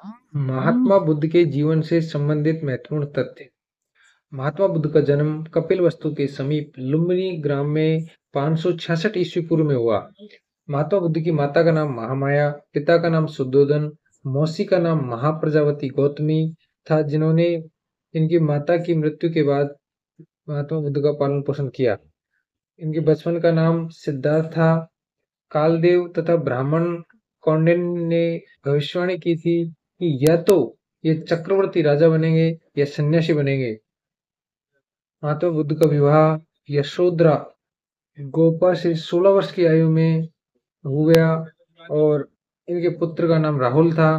महात्मा बुद्ध के जीवन से संबंधित महत्वपूर्ण तथ्य। महात्मा बुद्ध का जन्म कपिलवस्तु के समीप लुम्बिनी ग्राम में 566 ईस्वी पूर्व में हुआ। महात्मा बुद्ध की माता का नाम महामाया, पिता का नाम शुद्धोधन, मौसी का नाम महाप्रजावती गौतमी था, जिन्होंने इनकी माता की मृत्यु के बाद महात्मा बुद्ध का पालन पोषण किया। इनके बचपन का नाम सिद्धार्थ था। कालदेव तथा ब्राह्मण कौंडिन्य ने भविष्यवाणी की थी कि या तो ये चक्रवर्ती राजा बनेंगे या सन्यासी बनेंगे। महात्मा बुद्ध का विवाह यशोधरा गोपा से 16 वर्ष की आयु में हो गया और इनके पुत्र का नाम राहुल था।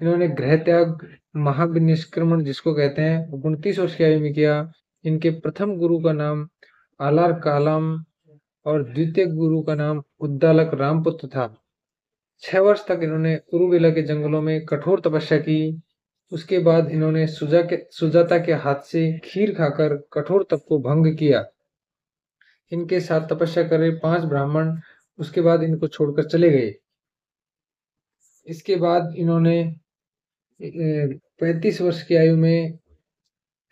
इन्होंने गृह त्याग महाविनिष्क्रमण जिसको कहते हैं 29 वर्ष की आयु में किया। इनके प्रथम गुरु का नाम आलार कालम और द्वितीय गुरु का नाम उद्दालक रामपुत्र था। 6 वर्ष तक इन्होंने उरुवेला के जंगलों में कठोर तपस्या की। उसके बाद इन्होंने सुजाता के हाथ से खीर खाकर कठोर तप को भंग किया। इनके साथ तपस्या करे 5 ब्राह्मण उसके बाद इनको छोड़कर चले गए। इसके बाद इन्होंने 35 वर्ष की आयु में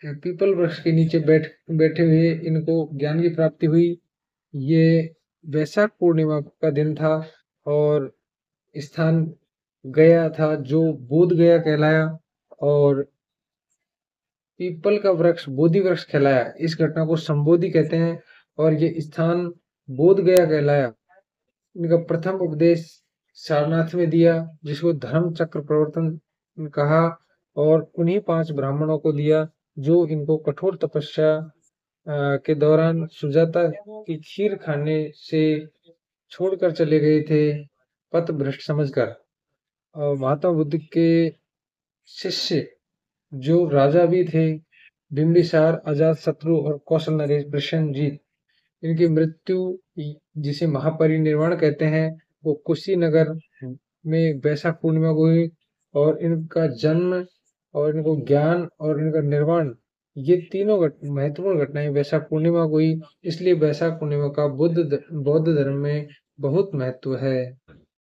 पीपल वृक्ष के नीचे बैठे हुए इनको ज्ञान की प्राप्ति हुई। ये वैशाख पूर्णिमा का दिन था और स्थान गया था जो बोध गया कहलाया और पीपल का वृक्ष बोधि वृक्ष कहलाया। इस घटना को संबोधि कहते हैं और ये स्थान बोध गया कहलाया। इनका प्रथम उपदेश सारनाथ में दिया जिसको धर्म चक्र प्रवर्तन कहा और उन्हीं 5 ब्राह्मणों को दिया जो इनको कठोर तपस्या के दौरान सुजाता की खीर खाने से छोड़कर चले गए थे पथ भ्रष्ट समझकर। महात्मा बुद्ध के शिष्य जो राजा भी थे बिंबिसार, अजात शत्रु और कौशल नरेश प्रसेनजीत, इनकी मृत्यु जिसे महापरिनिर्वाण कहते हैं वो कुशीनगर में वैशाख पूर्णिमा को हुई और इनका जन्म और इनको ज्ञान और इनका निर्वाण ये तीनों महत्वपूर्ण घटनाएं वैशाख पूर्णिमा को हुई। इसलिए वैशाख पूर्णिमा का बौद्ध धर्म में बहुत महत्व है।